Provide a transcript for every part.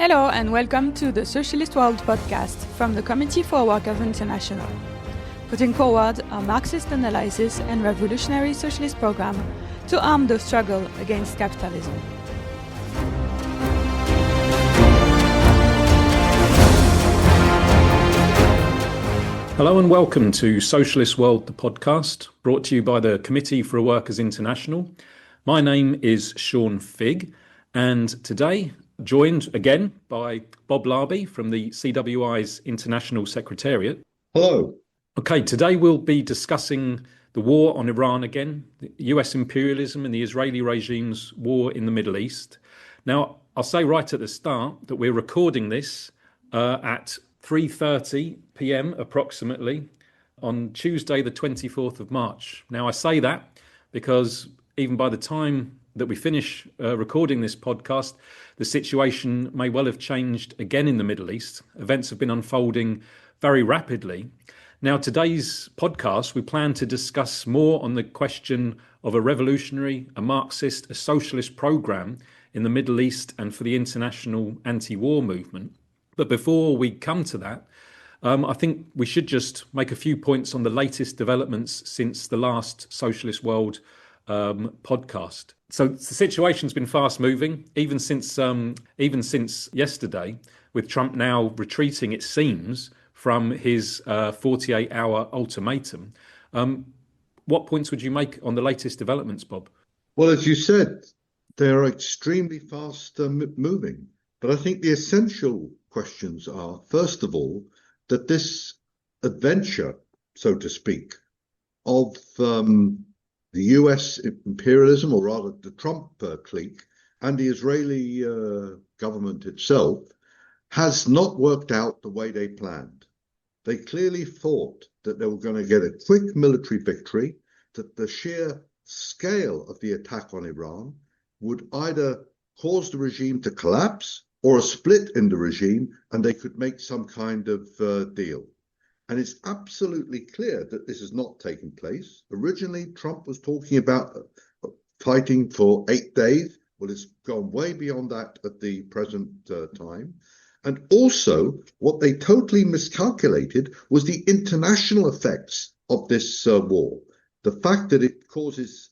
Hello and welcome to the Socialist World podcast from the Committee for Workers International, putting forward a Marxist analysis and revolutionary socialist program to arm the struggle against capitalism. Hello and welcome to Socialist World, the podcast, brought to you by the Committee for Workers International. My name is Sean Figg, and today joined again by Bob Labi from the CWI's International Secretariat. Hello. Okay, today we'll be discussing the war on Iran again, the US imperialism and the Israeli regime's war in the Middle East. Now, I'll say right at the start that we're recording this at 3:30 p.m. approximately on Tuesday, the 24th of March. Now, I say that because even by the time that we finish recording this podcast, the situation may well have changed again in the Middle East. Events have been unfolding very rapidly. Now, today's podcast, we plan to discuss more on the question of a revolutionary, a Marxist, a socialist program in the Middle East and for the international anti-war movement. But before we come to that, I think we should just make a few points on the latest developments since the last Socialist World podcast. So the situation's been fast moving, even since yesterday, with Trump now retreating, it seems, from his 48-hour ultimatum. What points would you make on the latest developments, Bob? Well, as you said, they're extremely fast moving. But I think the essential questions are, first of all, that this adventure, so to speak, of the US imperialism, or rather the Trump clique, and the Israeli government itself, has not worked out the way they planned. They clearly thought that they were going to get a quick military victory, that the sheer scale of the attack on Iran would either cause the regime to collapse or a split in the regime, and they could make some kind of deal. And it's absolutely clear that this has not taken place. Originally, Trump was talking about fighting for 8 days. Well, it's gone way beyond that at the present time. And also, what they totally miscalculated was the international effects of this war. The fact that it poses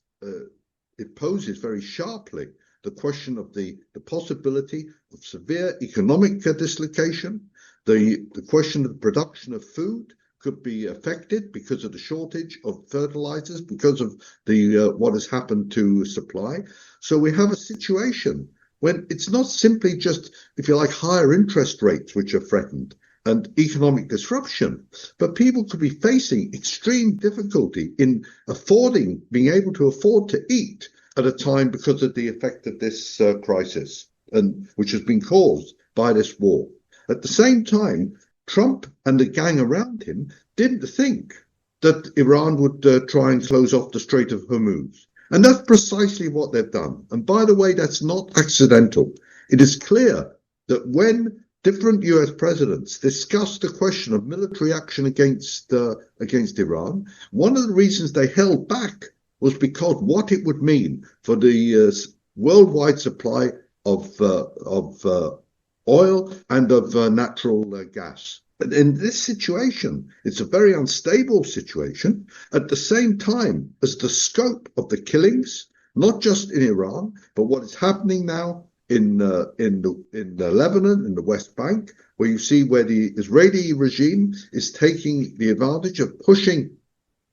very sharply the question of the possibility of severe economic dislocation, the question of the production of food could be affected because of the shortage of fertilizers, because of the what has happened to supply. So we have a situation when it's not simply just, if you like, higher interest rates which are threatened and economic disruption, but people could be facing extreme difficulty in being able to afford to eat at a time because of the effect of this crisis, and which has been caused by this war. At the same time, Trump and the gang around him didn't think that Iran would try and close off the Strait of Hormuz. And that's precisely what they've done. And by the way, that's not accidental. It is clear that when different US presidents discussed the question of military action against Iran, one of the reasons they held back was because what it would mean for the worldwide supply of oil and of natural gas. But in this situation, it's a very unstable situation. At the same time as the scope of the killings, not just in Iran, but what is happening now in Lebanon, in the West Bank, where you see where the Israeli regime is taking the advantage of pushing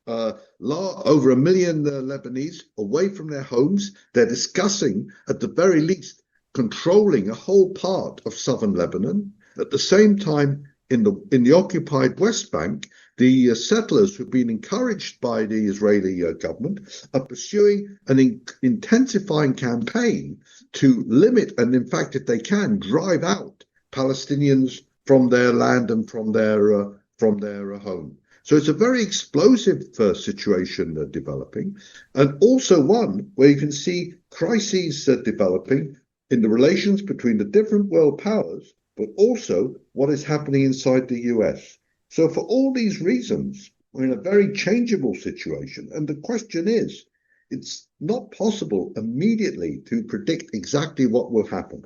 over 1 million Lebanese away from their homes. They're discussing, at the very least, controlling a whole part of southern Lebanon. At the same time, in the occupied West Bank, the settlers who've been encouraged by the Israeli government are pursuing an intensifying campaign to limit and, in fact, if they can, drive out Palestinians from their land and from their home. So it's a very explosive situation developing, and also one where you can see crises developing in the relations between the different world powers, but also what is happening inside the US. So for all these reasons, we're in a very changeable situation. And the question is, it's not possible immediately to predict exactly what will happen.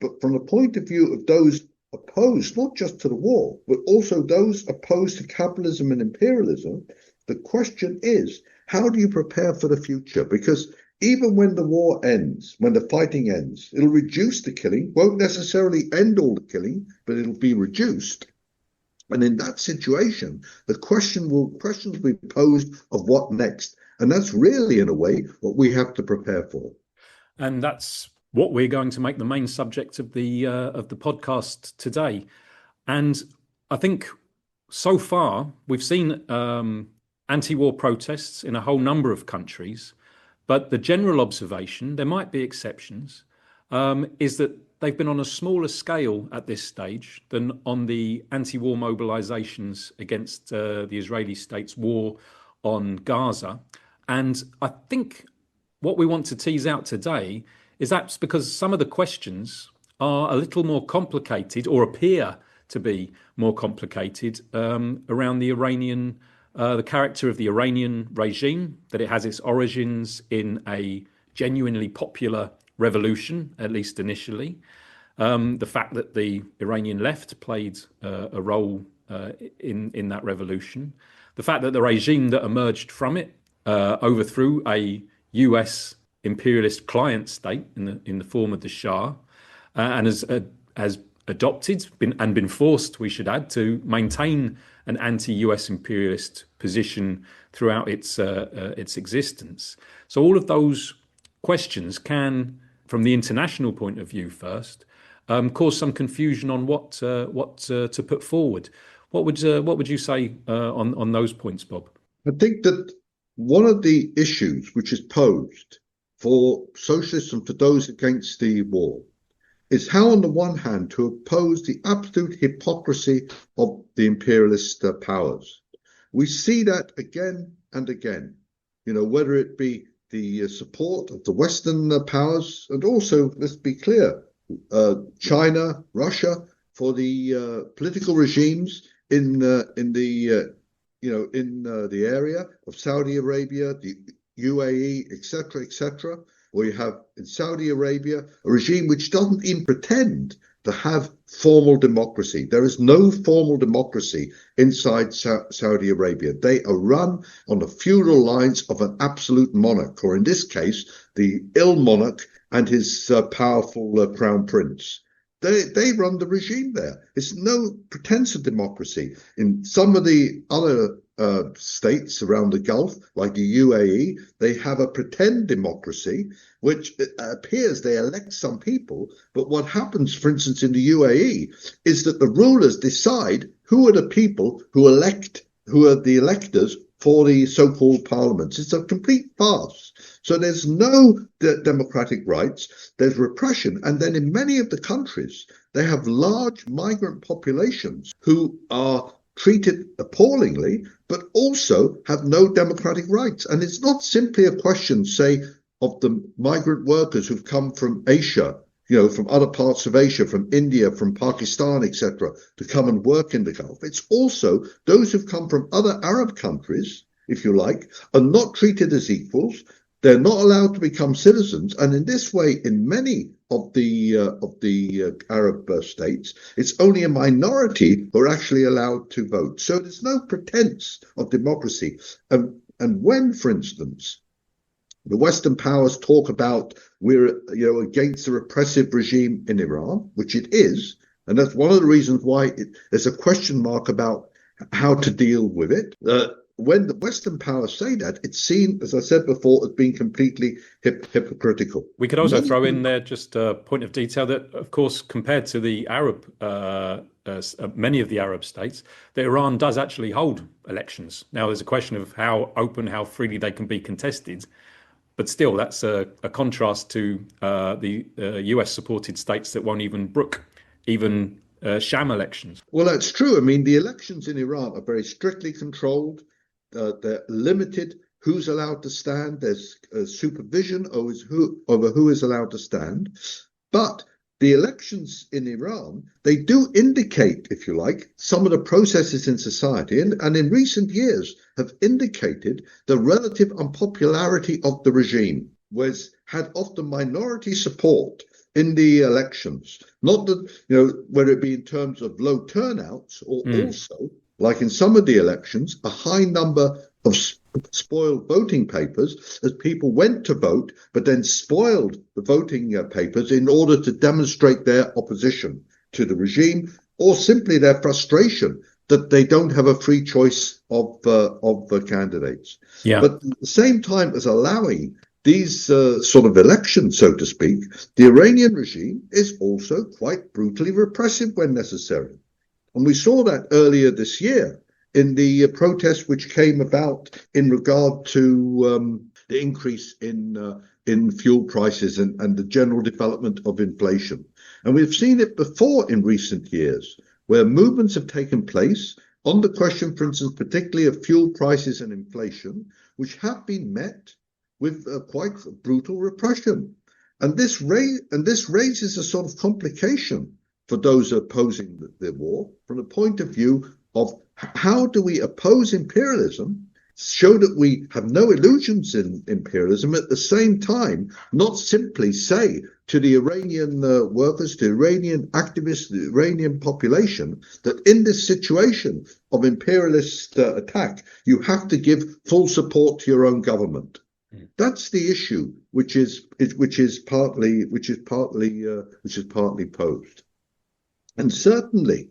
But from the point of view of those opposed, not just to the war, but also those opposed to capitalism and imperialism, the question is, how do you prepare for the future? Because even when the war ends, when the fighting ends, it'll reduce the killing, won't necessarily end all the killing, but it'll be reduced. And in that situation, questions will be posed of what next. And that's really, in a way, what we have to prepare for. And that's what we're going to make the main subject of the podcast today. And I think so far we've seen anti-war protests in a whole number of countries, but the general observation, there might be exceptions, is that they've been on a smaller scale at this stage than on the anti-war mobilizations against the Israeli state's war on Gaza. And I think what we want to tease out today is that's because some of the questions are a little more complicated, or appear to be more complicated, around the character of the Iranian regime, that it has its origins in a genuinely popular revolution, at least initially. The fact that the Iranian left played a role in that revolution. The fact that the regime that emerged from it overthrew a US imperialist client state in the form of the Shah, and has adopted been forced, we should add, to maintain an anti-US imperialist position throughout its existence. So all of those questions can, from the international point of view first, cause some confusion on what to put forward. What would you say on those points, Bob? I think that one of the issues which is posed for socialists and for those against the war is how, on the one hand, to oppose the absolute hypocrisy of the imperialist powers. We see that again and again, whether it be the support of the Western powers, and also, let's be clear, China, Russia, for the political regimes in the area of Saudi Arabia, the UAE, etc., where you have in Saudi Arabia a regime which doesn't even pretend to have formal democracy. There is no formal democracy inside Saudi Arabia. They are run on the feudal lines of an absolute monarch, or in this case, the ill monarch and his powerful crown prince. They run the regime there. It's no pretense of democracy. In some of the other states around the Gulf, like the UAE, they have a pretend democracy, which appears they elect some people. But what happens, for instance, in the UAE, is that the rulers decide who are the people who are the electors for the so-called parliaments. It's a complete farce. So there's no democratic rights, there's repression. And then in many of the countries, they have large migrant populations who are treated appallingly, but also have no democratic rights. And it's not simply a question, say, of the migrant workers who've come from Asia, from other parts of Asia, from India, from Pakistan, etc., to come and work in the Gulf. It's also those who've come from other Arab countries, if you like, are not treated as equals. They're not allowed to become citizens, and in this way, in many of the Arab states, it's only a minority who are actually allowed to vote. So there's no pretense of democracy. And when, for instance, the Western powers talk about we're against the repressive regime in Iran, which it is, and that's one of the reasons why there's a question mark about how to deal with it. When the Western powers say that, it's seen, as I said before, as being completely hypocritical. We could also throw in there just a point of detail that, of course, compared to the Arab, many of the Arab states, that Iran does actually hold elections. Now, there's a question of how open, how freely they can be contested. But still, that's a contrast to the US-supported states that won't even brook even sham elections. Well, that's true. I mean, the elections in Iran are very strictly controlled. They're limited who's allowed to stand. There's supervision over who is allowed to stand. But the elections in Iran, they do indicate, if you like, some of the processes in society, and in recent years have indicated the relative unpopularity of the regime, had often minority support in the elections. Not that, whether it be in terms of low turnouts or also, like in some of the elections, a high number of spoiled voting papers as people went to vote, but then spoiled the voting papers in order to demonstrate their opposition to the regime or simply their frustration that they don't have a free choice of candidates. Yeah. But at the same time as allowing these sort of elections, so to speak, the Iranian regime is also quite brutally repressive when necessary. And we saw that earlier this year in the protests which came about in regard to the increase in fuel prices and the general development of inflation. And we've seen it before in recent years, where movements have taken place on the question, for instance, particularly of fuel prices and inflation, which have been met with quite brutal repression. And this raises a sort of complication for those opposing the war from the point of view of how do we oppose imperialism, show that we have no illusions in imperialism, at the same time not simply say to the Iranian workers, to Iranian activists, the Iranian population, that in this situation of imperialist attack, you have to give full support to your own government. That's the issue, which is partly posed. And certainly,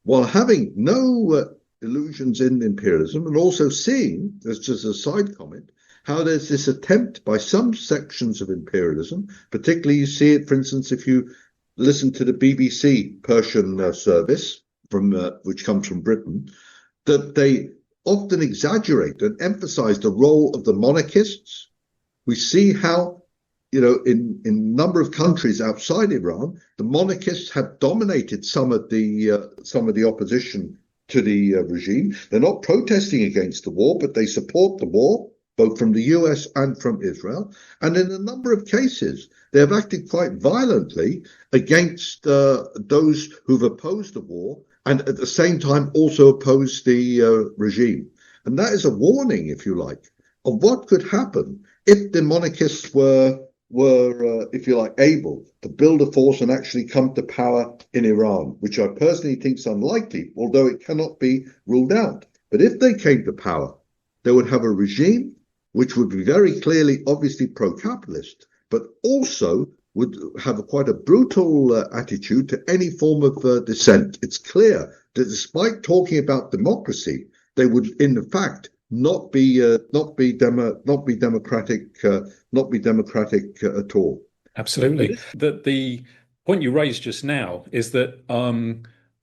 while having no illusions in imperialism, and also seeing, as just a side comment, how there's this attempt by some sections of imperialism, particularly you see it, for instance, if you listen to the BBC Persian service, which comes from Britain, that they often exaggerate and emphasize the role of the monarchists. We see how, in a number of countries outside Iran, the monarchists have dominated some of the opposition to the regime. They're not protesting against the war, but they support the war, both from the US and from Israel. And in a number of cases, they have acted quite violently against those who've opposed the war and at the same time also opposed the regime. And that is a warning, if you like, of what could happen if the monarchists were, if you like, able to build a force and actually come to power in Iran, which I personally think is unlikely, although it cannot be ruled out. But if they came to power, they would have a regime which would be very clearly, obviously pro-capitalist, but also would have quite a brutal attitude to any form of dissent. It's clear that despite talking about democracy, they would, in fact, not be democratic at all. Absolutely. The point you raised just now is that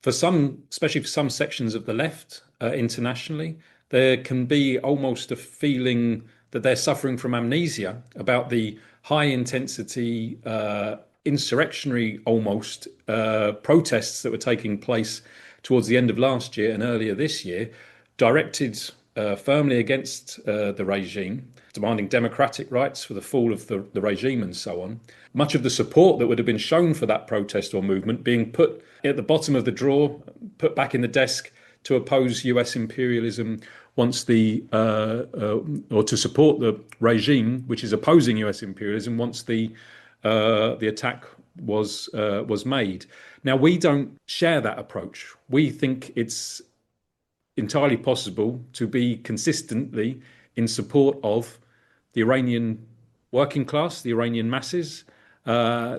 for some, especially for some sections of the left internationally, there can be almost a feeling that they're suffering from amnesia about the high intensity insurrectionary almost protests that were taking place towards the end of last year and earlier this year, directed firmly against the regime, demanding democratic rights for the fall of the regime and so on. Much of the support that would have been shown for that protest or movement being put at the bottom of the drawer, put back in the desk to oppose US imperialism once or to support the regime which is opposing US imperialism once the attack was made. Now, we don't share that approach. We think it's entirely possible to be consistently in support of the Iranian working class, the Iranian masses,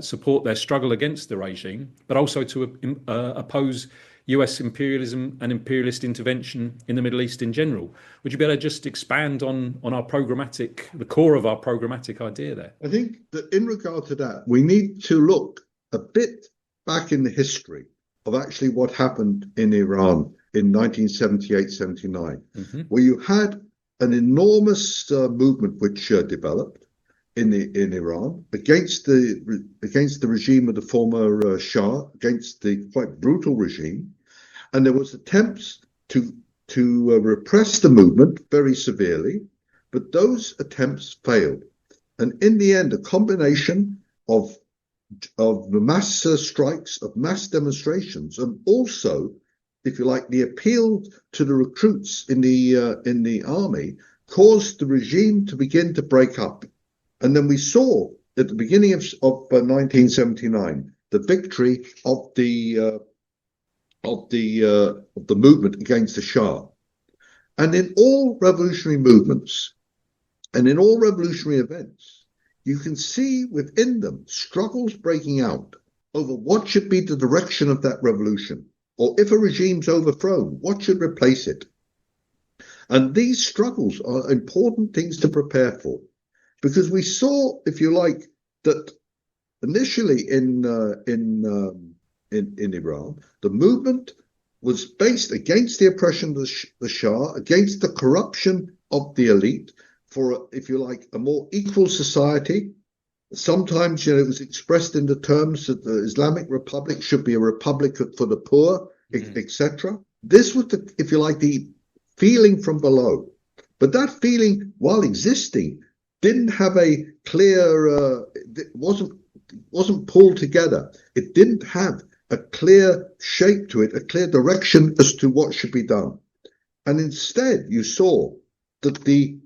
support their struggle against the regime, but also to oppose US imperialism and imperialist intervention in the Middle East in general. Would you be able to just expand on the core of our programmatic idea there? I think that in regard to that, we need to look a bit back in the history of actually what happened in Iran in 1978-79, where you had an enormous movement which developed in Iran against the regime of the former Shah, against the quite brutal regime, and there was attempts to repress the movement very severely, but those attempts failed, and in the end, a combination of mass strikes, of mass demonstrations, and also, if you like, the appeal to the recruits in the army caused the regime to begin to break up. And then we saw at the beginning of 1979, the victory of the movement against the Shah. And in all revolutionary movements and in all revolutionary events, you can see within them struggles breaking out over what should be the direction of that revolution, or if a regime's overthrown, what should replace it. And these struggles are important things to prepare for, because we saw, if you like, that initially in Iran, the movement was based against the oppression of the Shah, against the corruption of the elite, for, if you like, a more equal society. Sometimes, it was expressed in the terms that the Islamic Republic should be a republic for the poor, etc. This was, if you like, the feeling from below. But that feeling, while existing, didn't have a clear, wasn't pulled together. It didn't have a clear shape to it, a clear direction as to what should be done. And instead, you saw that the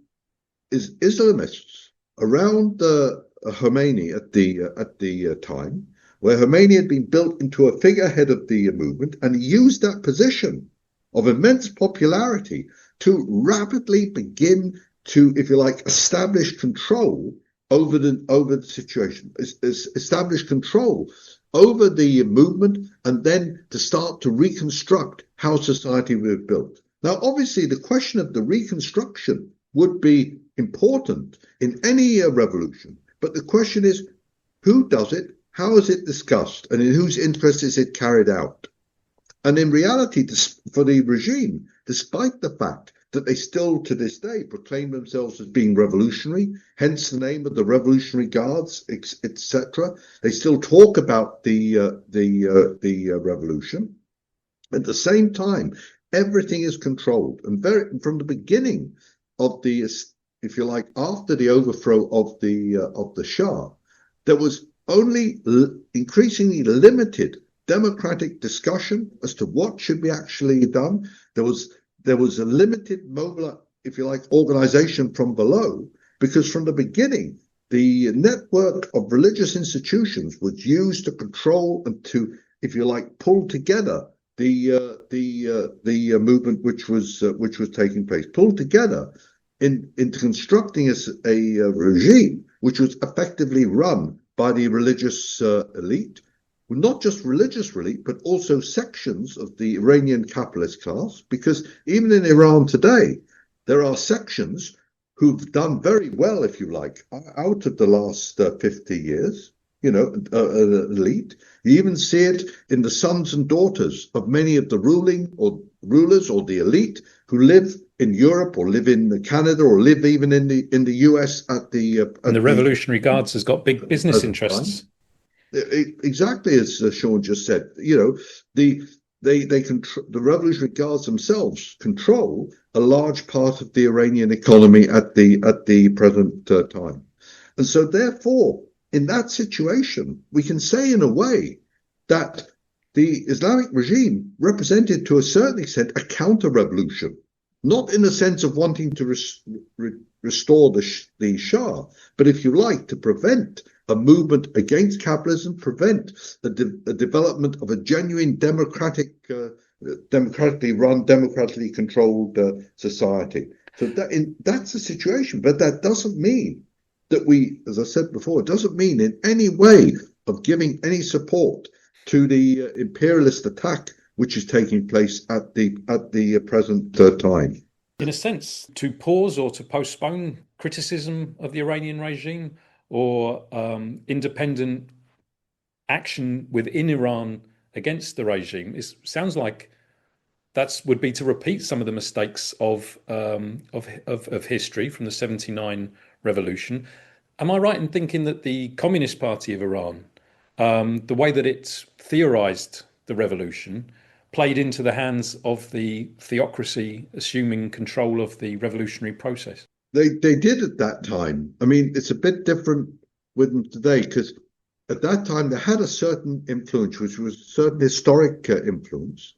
Islamists around Khomeini at the time, where Khomeini had been built into a figurehead of the movement, and he used that position of immense popularity to rapidly begin to, if you like, establish control over the situation, establish control over the movement, and then to start to reconstruct how society was built. Now, obviously, the question of the reconstruction would be important in any revolution, but the question is, who does it, how is it discussed, and in whose interest is it carried out? And in reality, for the regime, despite the fact that they still to this day proclaim themselves as being revolutionary, hence the name of the Revolutionary Guards, etc. They still talk about the revolution. At the same time, everything is controlled, and from the beginning of the, if you like, after the overthrow of the Shah, there was only increasingly limited democratic discussion as to what should be actually done. There was a limited if you like, organization from below, because from the beginning, the network of religious institutions was used to control and to, if you like, pull together the movement which was taking place, pulled together into constructing a regime which was effectively run by the religious elite. Not just religious elite, but also sections of the Iranian capitalist class, because even in Iran today, there are sections who've done very well, if you like, out of the last 50 years, elite. You even see it in the sons and daughters of many of the rulers or the elite who live in Europe or live in Canada or live even in the US and the Revolutionary Guards has got big business interests. Exactly as Sean just said, the Revolutionary Guards themselves control a large part of the Iranian economy at the present time, and so therefore, in that situation, we can say in a way that the Islamic regime represented to a certain extent a counter-revolution, not in the sense of wanting to restore the Shah, but if you like, to prevent a movement against capitalism, prevent the development of a genuine democratically run, democratically controlled society. So that's the situation. But that doesn't mean that we, as I said before, it doesn't mean in any way of giving any support to the imperialist attack which is taking place at the present time. In a sense, to pause or to postpone criticism of the Iranian regime, or independent action within Iran against the regime, sounds like that would be to repeat some of the mistakes of history from the '79 revolution. Am I right in thinking that the Communist Party of Iran, the way that it theorized the revolution, played into the hands of the theocracy assuming control of the revolutionary process? They did at that time. I mean, it's a bit different with them today, because at that time they had a certain influence, which was a certain historic influence.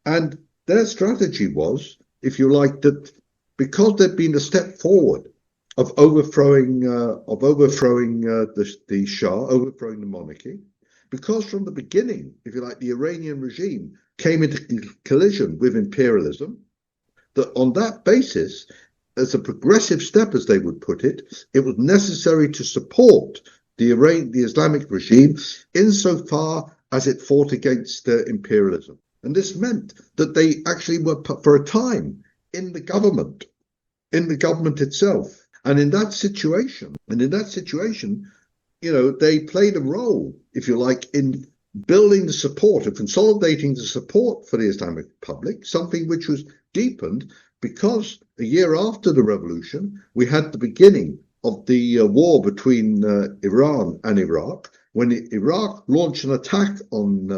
And their strategy was, if you like, that because there'd been a step forward of overthrowing the Shah, overthrowing the monarchy, because from the beginning, if you like, the Iranian regime came into collision with imperialism. That on that basis, as a progressive step, as they would put it, it was necessary to support the Islamic regime insofar as it fought against imperialism. And this meant that they actually were, for a time, in the government itself. And in that situation, they played a role, if you like, in building the support, of consolidating the support for the Islamic Republic, something which was deepened because a year after the revolution, we had the beginning of the war between Iran and Iraq, when Iraq launched an attack on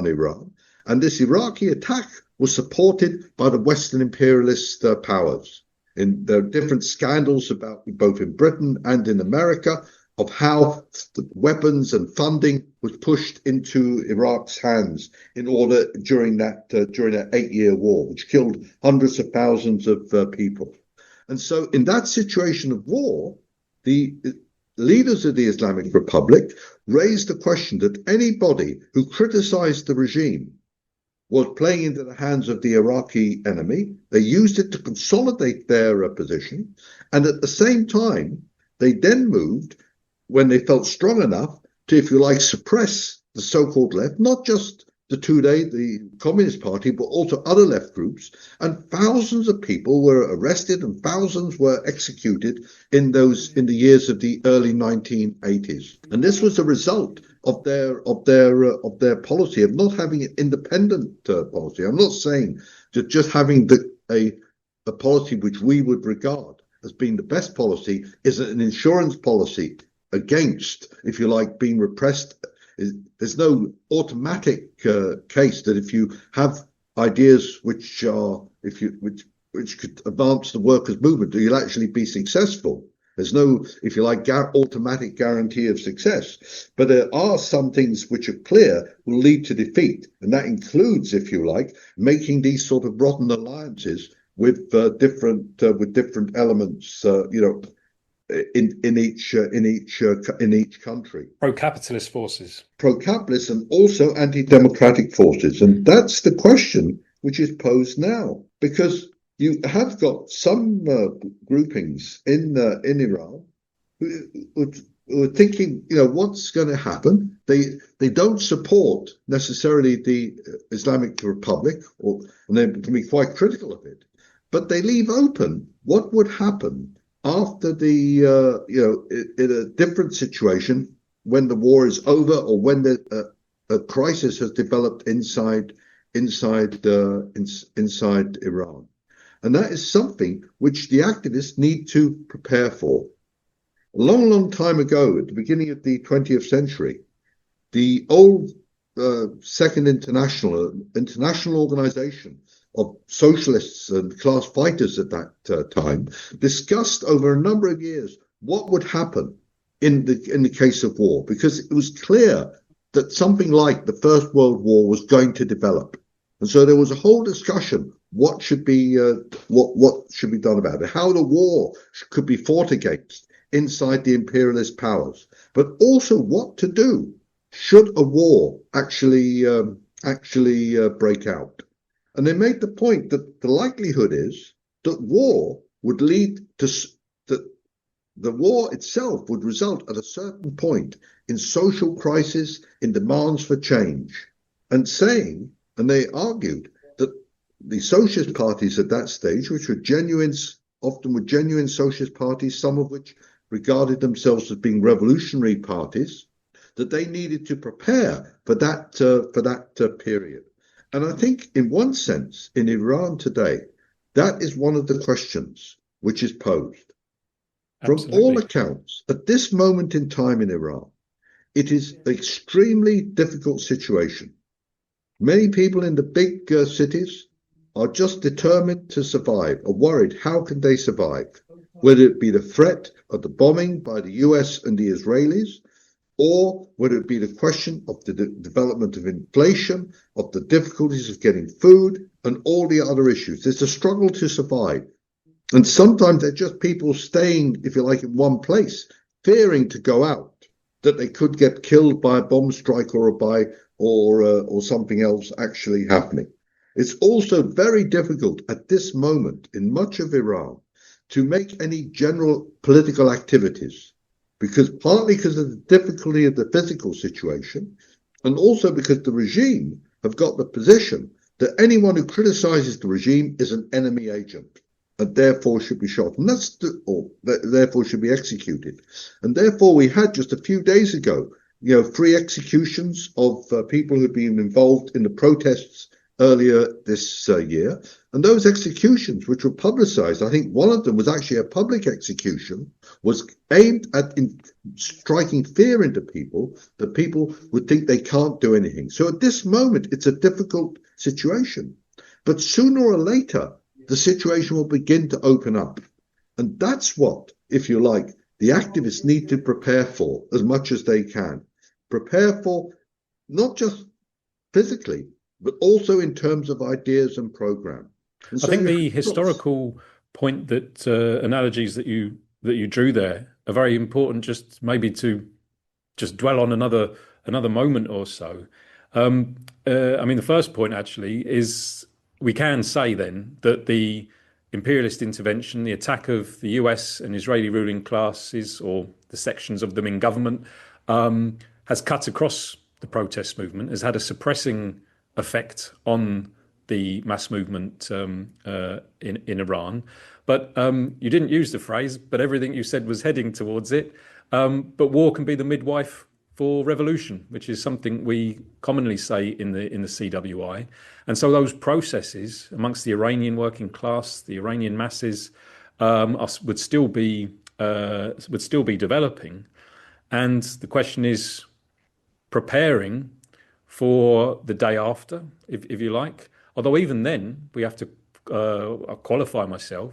Iran. And this Iraqi attack was supported by the Western imperialist powers. There are different scandals about both in Britain and in America of how the weapons and funding was pushed into Iraq's hands during that 8-year war, which killed hundreds of thousands of people. And so in that situation of war, the leaders of the Islamic Republic raised the question that anybody who criticized the regime was playing into the hands of the Iraqi enemy. They used it to consolidate their position. And at the same time, they then moved, when they felt strong enough, to, if you like, suppress the so-called left, not just the Communist Party, but also other left groups. And thousands of people were arrested and thousands were executed in the years of the early 1980s. And this was a result of their policy of not having an independent policy. I'm not saying that just having a policy which we would regard as being the best policy is an insurance policy against, if you like, being repressed. There's no automatic case that if you have ideas which could advance the workers' movement, you'll actually be successful. There's no, if you like, automatic guarantee of success. But there are some things which are clear will lead to defeat. And that includes, if you like, making these sort of rotten alliances with different elements, in each country. Pro-capitalist forces. Pro-capitalist and also anti-democratic forces. And that's the question which is posed now, because you have got some groupings in Iran who are thinking, what's going to happen? They don't support necessarily the Islamic Republic, and they can be quite critical of it, but they leave open what would happen after in a different situation when the war is over, or when a crisis has developed inside Iran. And that is something which the activists need to prepare for. A long, long time ago, at the beginning of the 20th century, the old Second International Organization of socialists and class fighters at that time discussed over a number of years what would happen in the case of war, because it was clear that something like the First World War was going to develop. And so there was a whole discussion what should be done about it, how the war could be fought against inside the imperialist powers, but also what to do should a war actually break out. And they made the point that the likelihood is that war would lead to that the war itself would result at a certain point in social crisis, in demands for change, and they argued that the socialist parties at that stage, which were often were genuine socialist parties, some of which regarded themselves as being revolutionary parties, that they needed to prepare for that period. And I think, in one sense, in Iran today, that is one of the questions which is posed. Absolutely. From all accounts, at this moment in time in Iran, it is an extremely difficult situation. Many people in the big cities are just determined to survive, are worried how can they survive, whether it be the threat of the bombing by the US and the Israelis, or whether it be the question of the development of inflation, of the difficulties of getting food, and all the other issues. There's a struggle to survive. And sometimes they're just people staying, if you like, in one place, fearing to go out, that they could get killed by a bomb strike or something else actually happening. It's also very difficult at this moment in much of Iran to make any general political activities, partly because of the difficulty of the physical situation, and also because the regime have got the position that anyone who criticizes the regime is an enemy agent and therefore should be shot, and therefore should be executed. And therefore, we had just a few days ago, 3 executions of people who'd been involved in the protests earlier this year. And those executions, which were publicized, I think one of them was actually a public execution, was aimed at striking fear into people, that people would think they can't do anything. So at this moment, it's a difficult situation. But sooner or later, the situation will begin to open up. And that's what, if you like, the activists need to prepare for as much as they can. Prepare for not just physically, but also in terms of ideas and program. I think the historical point that analogies that you drew there are very important. Just maybe to just dwell on another moment or so. I mean, the first point actually is we can say then that the imperialist intervention, the attack of the US and Israeli ruling classes or the sections of them in government, has cut across the protest movement, has had a suppressing effect on the mass movement in Iran. But you didn't use the phrase, but everything you said was heading towards it. But war can be the midwife for revolution, which is something we commonly say in the CWI. And so those processes amongst the Iranian working class, the Iranian masses, would still be developing. And the question is preparing for the day after, if you like. Although even then, we have to qualify myself,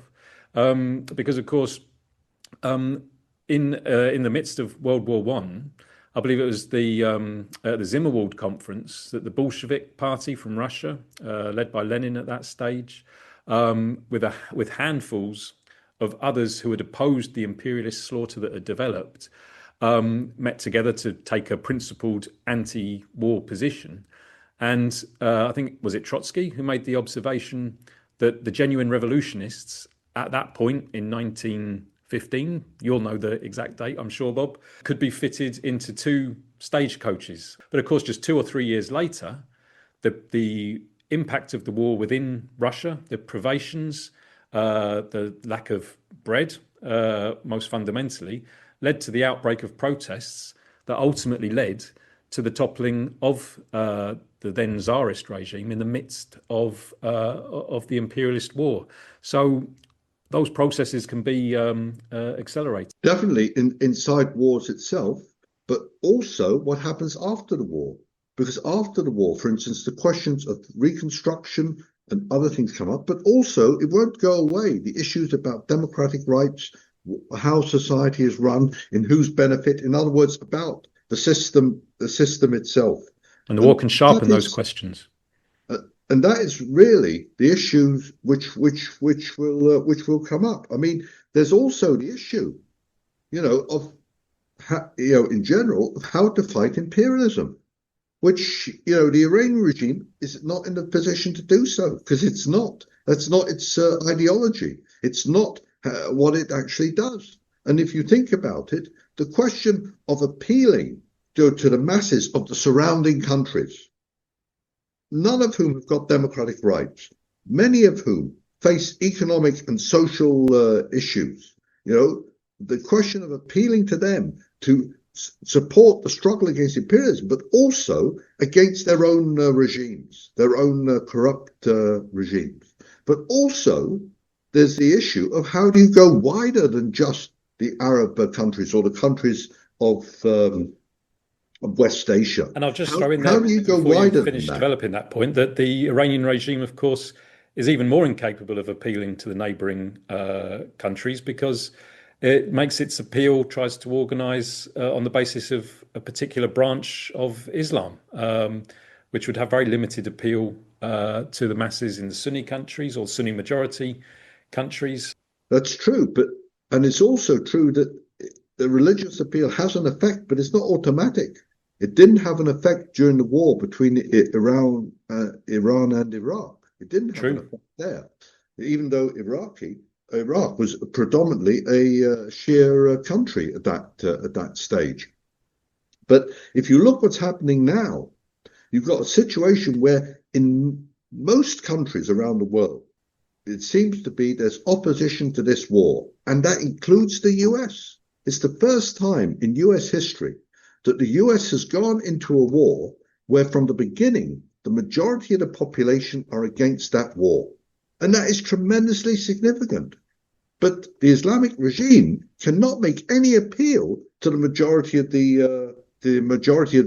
because of course, in the midst of World War One, I believe it was the Zimmerwald conference that the Bolshevik Party from Russia, led by Lenin at that stage, with handfuls of others who had opposed the imperialist slaughter that had developed, met together to take a principled anti-war position. And I think, was it Trotsky who made the observation that the genuine revolutionists at that point in 1915, you'll know the exact date, I'm sure, Bob, could be fitted into 2 stagecoaches. But of course, just 2 or 3 years later, the impact of the war within Russia, the privations, the lack of bread, most fundamentally, led to the outbreak of protests that ultimately led to the toppling of the then Tsarist regime in the midst of the imperialist war. So those processes can be accelerated. Definitely inside wars itself, but also what happens after the war. Because after the war, for instance, the questions of reconstruction and other things come up, but also it won't go away. The issues about democratic rights, how society is run, in whose benefit, in other words, about the system itself. And the war can sharpen those questions. And that is really the issues which will come up. I mean, there's also the issue, of how, in general, of how to fight imperialism, which the Iranian regime is not in a position to do so, because it's not. That's not its ideology. It's not what it actually does. And if you think about it, the question of appealing to the masses of the surrounding countries, none of whom have got democratic rights, many of whom face economic and social issues, the question of appealing to them to support the struggle against imperialism, but also against their own regimes, their own corrupt regimes. But also, there's the issue of how do you go wider than just the Arab countries or the countries of West Asia. And I'll just throw in there, how do you go wider finish developing that point, that the Iranian regime, of course, is even more incapable of appealing to the neighbouring countries, because it makes its appeal, tries to organise on the basis of a particular branch of Islam, which would have very limited appeal to the masses in the Sunni countries or Sunni majority countries. That's true, and it's also true that the religious appeal has an effect, but it's not automatic. It didn't have an effect during the war between Iran and Iraq. It didn't have an effect there, even though Iraq was predominantly a Shia country at that stage. But if you look what's happening now, you've got a situation where in most countries around the world, it seems to be there's opposition to this war, and that includes the US. It's the first time in US history that the US has gone into a war where from the beginning, the majority of the population are against that war. And that is tremendously significant. But the Islamic regime cannot make any appeal to the majority of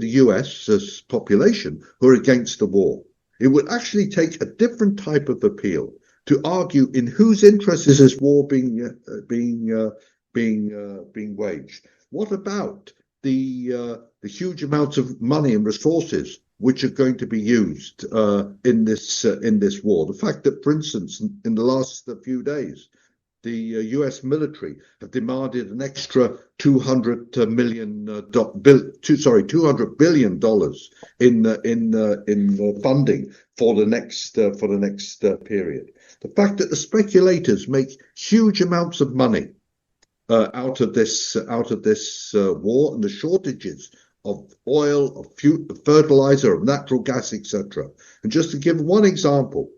the US population who are against the war. It would actually take a different type of appeal to argue in whose interest is this war being waged. What about the huge amounts of money and resources which are going to be used in this war? The fact that, for instance, in the last few days, the U.S. military have demanded an extra $200 billion in funding for the next period. The fact that the speculators make huge amounts of money out of this war, and the shortages of oil, of fertilizer, of natural gas, etc. And just to give one example,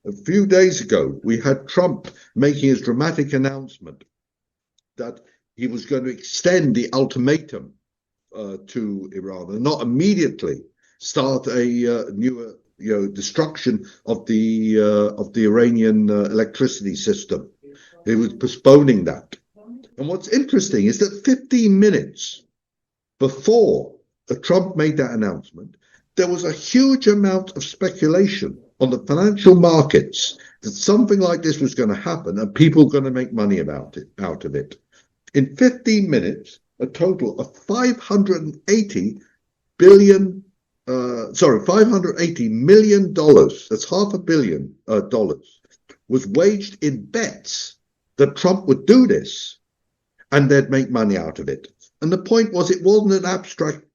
a few days ago, we had Trump making his dramatic announcement that he was going to extend the ultimatum to Iran and not immediately start a new destruction of the Iranian electricity system. He was postponing that. And what's interesting is that 15 minutes before Trump made that announcement, there was a huge amount of speculation on the financial markets that something like this was going to happen and people were going to make money out of it. In 15 minutes, a total of $580 million, that's $500 million, was waged in bets that Trump would do this and they'd make money out of it. And the point was, it wasn't an abstract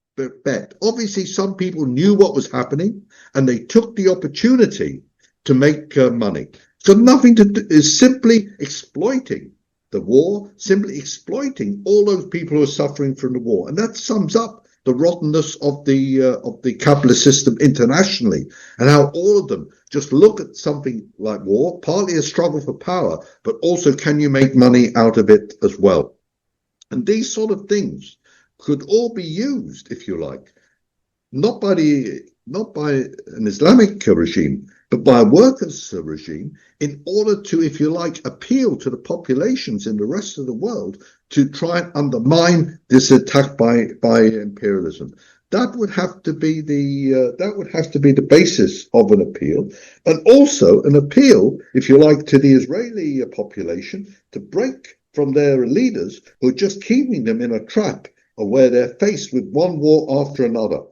bet. Obviously, some people knew what was happening and they took the opportunity to make money. So nothing to do, is simply exploiting the war, simply exploiting all those people who are suffering from the war. And that sums up the rottenness of the capitalist system internationally, and how all of them just look at something like war, partly a struggle for power, but also can you make money out of it as well. And these sort of things could all be used, if you like, not by an Islamic regime, but by a workers' regime, in order to, if you like, appeal to the populations in the rest of the world to try and undermine this attack by imperialism. That would have to be the basis of an appeal, and also an appeal, if you like, to the Israeli population to break from their leaders who are just keeping them in a trap of where they're faced with one war after another,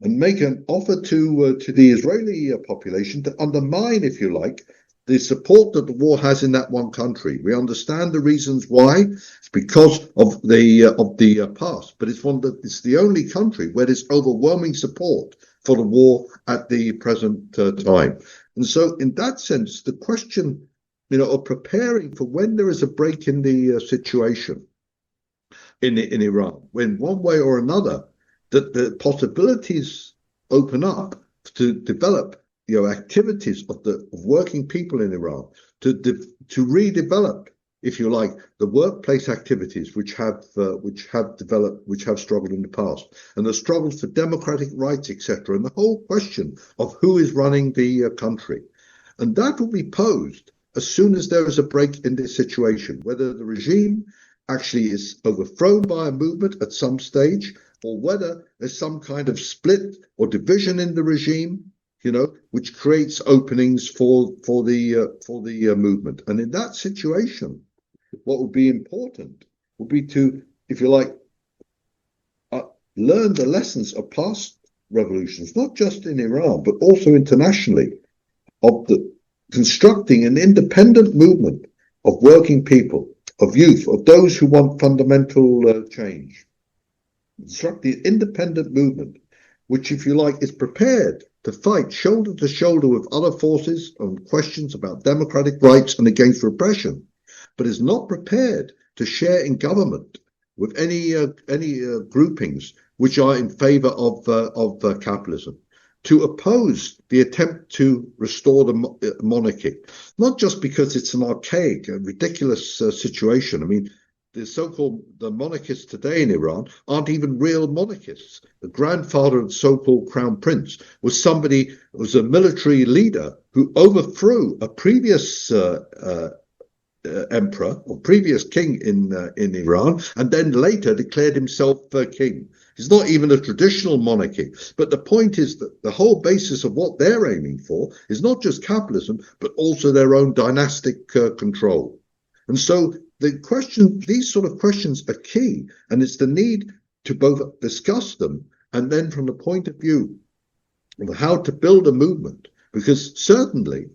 and make an offer to the Israeli population to undermine, if you like, the support that the war has in that one country. We understand the reasons why. It's because of the past, but it's the only country where there's overwhelming support for the war at the present time. And so, in that sense, the question, of preparing for when there is a break in the situation in Iran, when one way or another that the possibilities open up to develop activities of working people in Iran, to redevelop, if you like, the workplace activities which have struggled in the past, and the struggles for democratic rights, etc., and the whole question of who is running the country. And that will be posed as soon as there is a break in this situation, whether the regime actually is overthrown by a movement at some stage, or whether there's some kind of split or division in the regime, which creates openings for the movement. And in that situation, what would be important would be to, if you like, learn the lessons of past revolutions, not just in Iran, but also internationally, of the constructing an independent movement of working people, of youth, of those who want fundamental change. Construct the independent movement, which, if you like, is prepared to fight shoulder to shoulder with other forces on questions about democratic rights and against repression, but is not prepared to share in government with any groupings which are in favor of capitalism, to oppose the attempt to restore the monarchy, not just because it's an archaic, ridiculous situation. I mean, the so-called the monarchists today in Iran aren't even real monarchists. The grandfather of the so-called crown prince was a military leader who overthrew a previous emperor or previous king in Iran, and then later declared himself king. It's not even a traditional monarchy. But the point is that the whole basis of what they're aiming for is not just capitalism, but also their own dynastic control. And so these sort of questions are key, and it's the need to both discuss them and then from the point of view of how to build a movement. Because certainly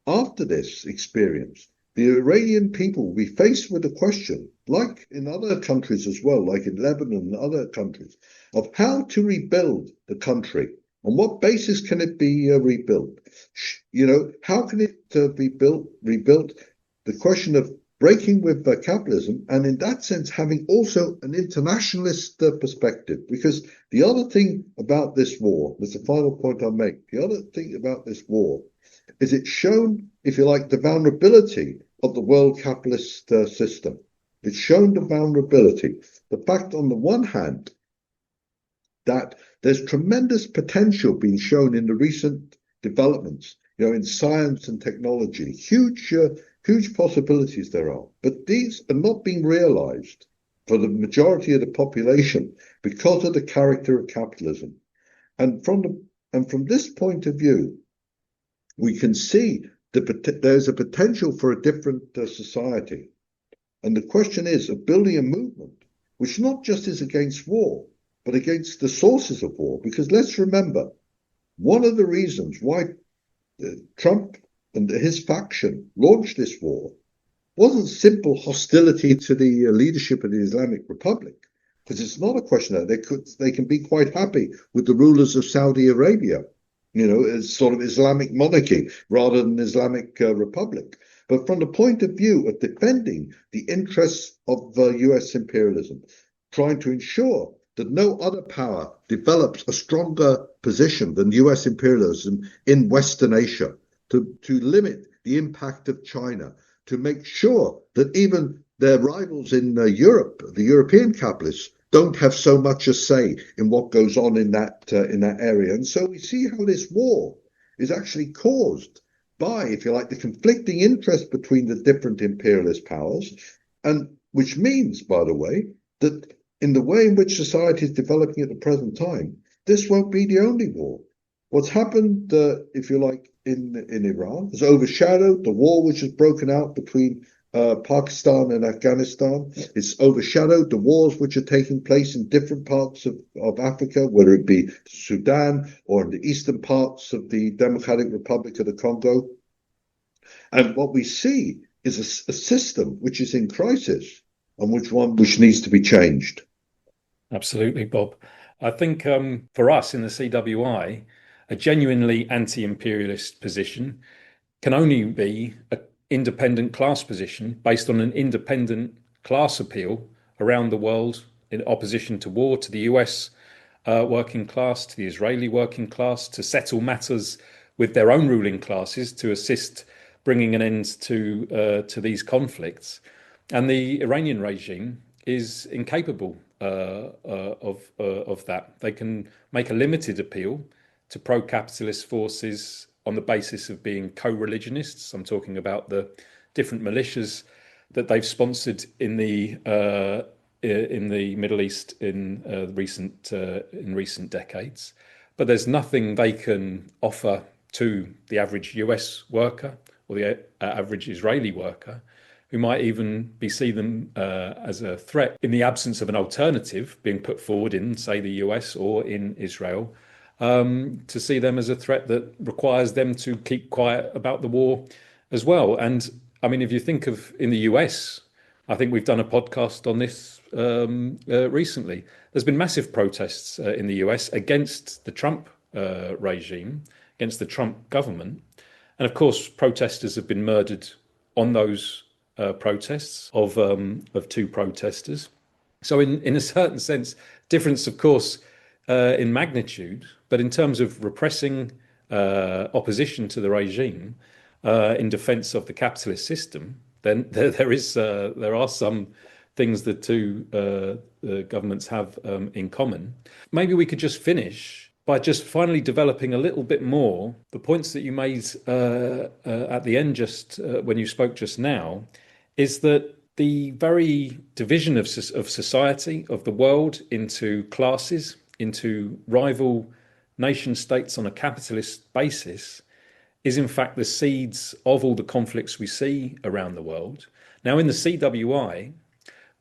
after this experience, the Iranian people will be faced with a question, like in other countries as well, like in Lebanon and other countries, of how to rebuild the country. On what basis can it be rebuilt? How can it be rebuilt? The question of breaking with capitalism, and in that sense, having also an internationalist perspective. Because the other thing about this war, that's the final point I'll make, the other thing about this war is it's shown, if you like, the vulnerability of the world capitalist system. It's shown the vulnerability. The fact, on the one hand, that there's tremendous potential being shown in the recent developments, in science and technology, huge possibilities there are. But these are not being realized for the majority of the population because of the character of capitalism. And from this point of view, we can see there's a potential for a different society. And the question is of building a movement which not just is against war, but against the sources of war. Because let's remember, one of the reasons why Trump and his faction launched this war wasn't simple hostility to the leadership of the Islamic Republic, because it's not a question that they can be quite happy with the rulers of Saudi Arabia, as sort of Islamic monarchy rather than Islamic Republic. But from the point of view of defending the interests of US imperialism, trying to ensure that no other power develops a stronger position than US imperialism in Western Asia, to limit the impact of China, to make sure that even their rivals in Europe, the European capitalists, don't have so much a say in what goes on in that area. And so we see how this war is actually caused by, if you like, the conflicting interests between the different imperialist powers, and which means, by the way, that in the way in which society is developing at the present time, this won't be the only war. What's happened, if you like, in Iran has overshadowed the war which has broken out between Pakistan and Afghanistan. It's overshadowed the wars which are taking place in different parts of Africa, whether it be Sudan or in the eastern parts of the Democratic Republic of the Congo. And what we see is a system which is in crisis, and which needs to be changed. Absolutely, Bob. I think for us in the CWI, a genuinely anti-imperialist position can only be an independent class position based on an independent class appeal around the world in opposition to war, to the US working class, to the Israeli working class, to settle matters with their own ruling classes, to assist bringing an end to these conflicts. And the Iranian regime is incapable of that. They can make a limited appeal to pro-capitalist forces on the basis of being co-religionists. I'm talking about the different militias that they've sponsored in the Middle East in recent decades. But there's nothing they can offer to the average US worker or the average Israeli worker, who might even see them as a threat in the absence of an alternative being put forward in, say, the US or in Israel, to see them as a threat that requires them to keep quiet about the war as well. And I mean, if you think of in the US, I think we've done a podcast on this recently. There's been massive protests in the US against the Trump regime, against the Trump government. And of course, protesters have been murdered on those protests of 2 protesters. So in a certain sense, difference, of course, in magnitude, but in terms of repressing opposition to the regime in defence of the capitalist system, then there are some things that 2 governments have in common. Maybe we could just finish by just finally developing a little bit more the points that you made at the end, just when you spoke just now, is that the very division of society, of the world, into classes, into rival nation states on a capitalist basis, is in fact the seeds of all the conflicts we see around the world. Now, in the CWI,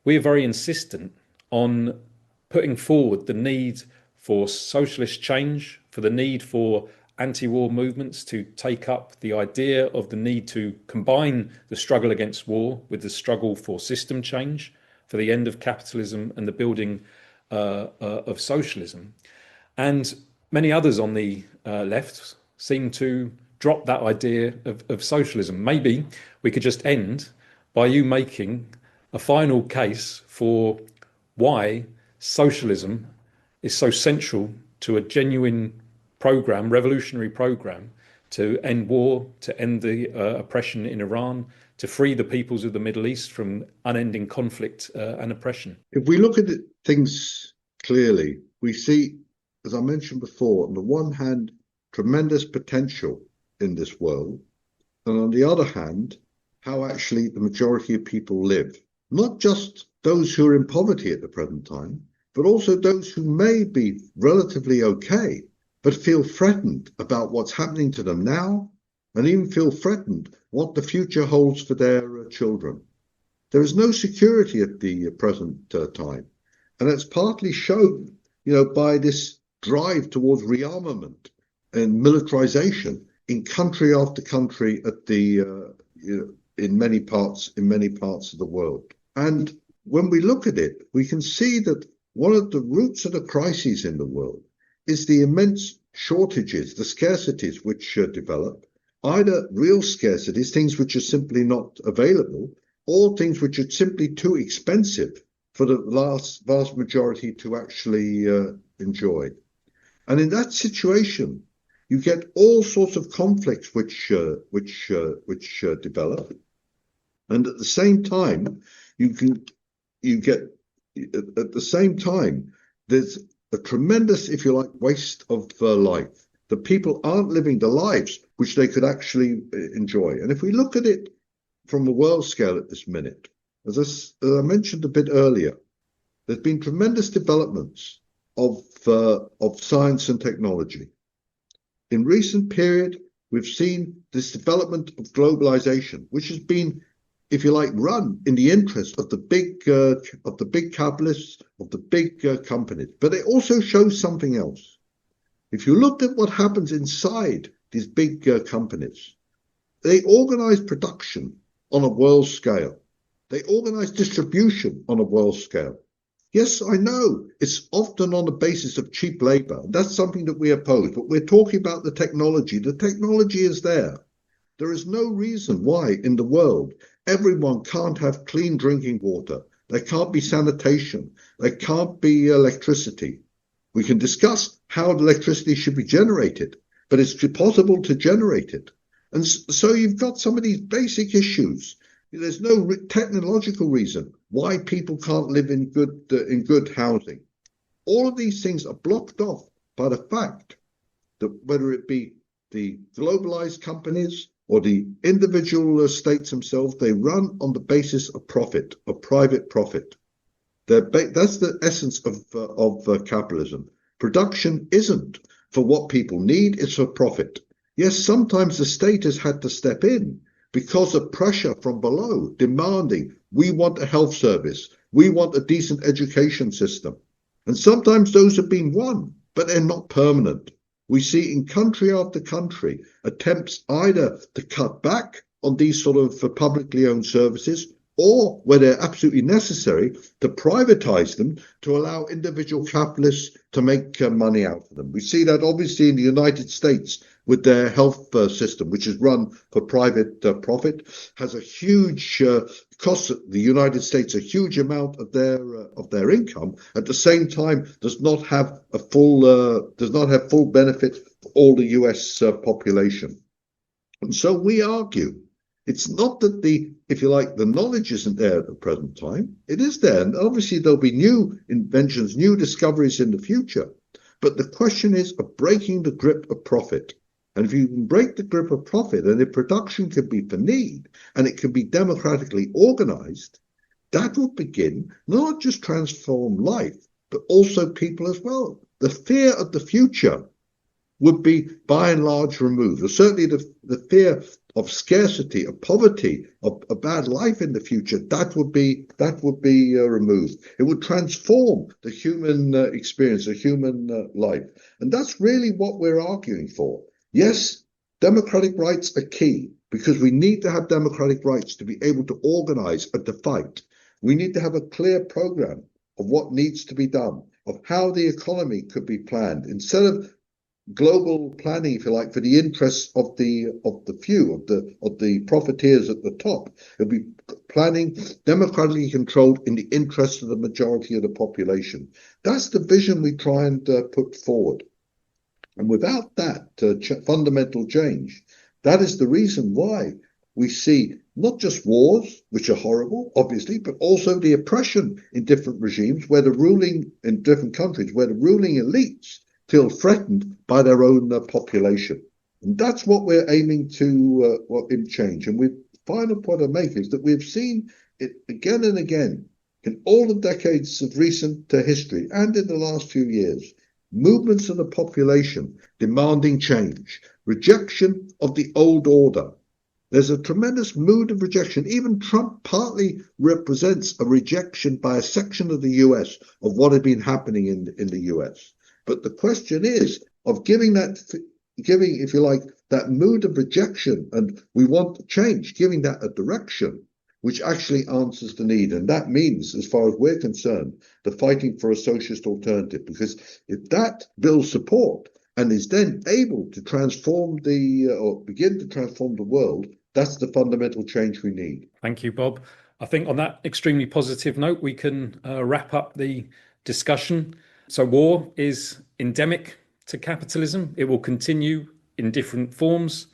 we're very insistent on putting forward the need for socialist change, for the need for anti-war movements to take up the idea of the need to combine the struggle against war with the struggle for system change, for the end of capitalism and the building of socialism. And many others on the left seem to drop that idea of socialism. Maybe we could just end by you making a final case for why socialism is so central to a genuine program, revolutionary program, to end war, to end the oppression in Iran, to free the peoples of the Middle East from unending conflict and oppression. If we look at things clearly, we see, as I mentioned before, on the one hand, tremendous potential in this world, and on the other hand, how actually the majority of people live. Not just those who are in poverty at the present time, but also those who may be relatively okay, but feel threatened about what's happening to them now, and even feel threatened what the future holds for their children. There is no security at the present time, and it's partly shown, by this drive towards rearmament and militarization in country after country at the in many parts of the world. And when we look at it, we can see that one of the roots of the crises in the world is the immense shortages, the scarcities which develop, either real scarcities, things which are simply not available, or things which are simply too expensive for the vast majority to actually enjoy. And in that situation, you get all sorts of conflicts which develop, and at the same time, there's a tremendous, if you like, waste of life. The people aren't living the lives which they could actually enjoy. And if we look at it from a world scale at this minute, as I mentioned a bit earlier, there's been tremendous developments of science and technology. In recent period, we've seen this development of globalization, which has been, if you like, run in the interest of the big capitalists, of the big companies. But it also shows something else. If you looked at what happens inside these big companies, they organize production on a world scale. They organize distribution on a world scale. Yes, I know it's often on the basis of cheap labor. That's something that we oppose, but we're talking about the technology. The technology is there. There is no reason why in the world everyone can't have clean drinking water. There can't be sanitation. There can't be electricity. We can discuss how electricity should be generated, but it's possible to generate it. And so you've got some of these basic issues. There's no technological reason why people can't live in good housing. All of these things are blocked off by the fact that whether it be the globalized companies or the individual states themselves, they run on the basis of profit, of private profit. That's the essence of capitalism. Production isn't for what people need, it's for profit. Yes, sometimes the state has had to step in because of pressure from below, demanding, we want a health service, we want a decent education system. And sometimes those have been won, but they're not permanent. We see in country after country attempts either to cut back on these sort of publicly owned services, or where they're absolutely necessary, to privatize them to allow individual capitalists to make money out of them. We see that obviously in the United States with their health system, which is run for private profit, has a huge cost the United States a huge amount of their income. At the same time, does not have full benefit for all the U.S. population. And so we argue it's not that the knowledge isn't there at the present time. It is there. And obviously there'll be new inventions, new discoveries in the future. But the question is of breaking the grip of profit. And if you can break the grip of profit, and if production can be for need, and it can be democratically organized, that will begin not just transform life, but also people as well. The fear of the future would be by and large removed. Or certainly the fear of scarcity, of poverty, of a bad life in the future, that would be removed. It would transform the human experience, the human life. And that's really what we're arguing for. Yes, democratic rights are key, because we need to have democratic rights to be able to organize and to fight. We need to have a clear program of what needs to be done, of how the economy could be planned, instead of global planning, if you like, for the interests of the few, of the profiteers at the top. It'll be planning democratically controlled in the interests of the majority of the population. That's the vision we try and put forward. And without that fundamental change, that is the reason why we see not just wars, which are horrible, obviously, but also the oppression in different regimes, in different countries, where the ruling elites feel threatened by their own population. And that's what we're aiming to change. And the final point I make is that we've seen it again and again in all the decades of recent history and in the last few years, movements of the population demanding change, rejection of the old order. There's a tremendous mood of rejection. Even Trump partly represents a rejection by a section of the US of what had been happening in the US. But the question is of giving, if you like, that mood of rejection, and we want change, giving that a direction which actually answers the need. And that means, as far as we're concerned, the fighting for a socialist alternative. Because if that builds support and is then able to begin to transform the world, that's the fundamental change we need. Thank you, Bob. I think on that extremely positive note, we can wrap up the discussion. So war is endemic to capitalism. It will continue in different forms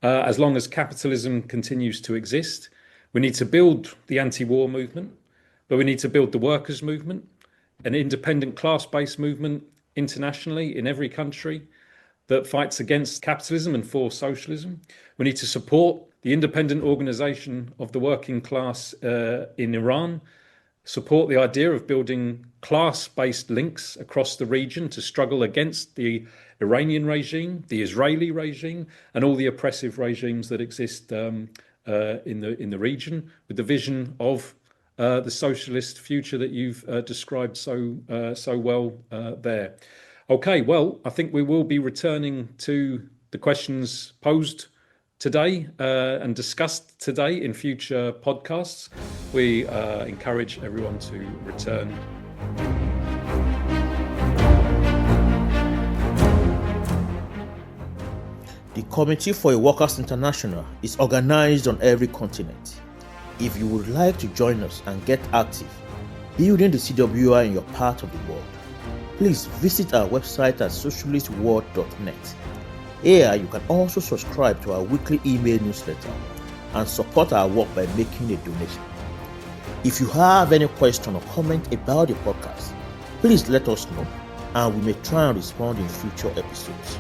as long as capitalism continues to exist. We need to build the anti-war movement, but we need to build the workers' movement, an independent class-based movement internationally in every country that fights against capitalism and for socialism. We need to support the independent organization of the working class in Iran, support the idea of building class-based links across the region to struggle against the Iranian regime, the Israeli regime, and all the oppressive regimes that exist in the region, with the vision of the socialist future that you've described so well there. Okay, well, I think we will be returning to the questions posed today and discussed today in future podcasts. We encourage everyone to return. The Committee for a Workers' International is organized on every continent. If you would like to join us and get active, building the CWI in your part of the world, please visit our website at socialistworld.net. Here you can also subscribe to our weekly email newsletter and support our work by making a donation. If you have any question or comment about the podcast, please let us know and we may try and respond in future episodes.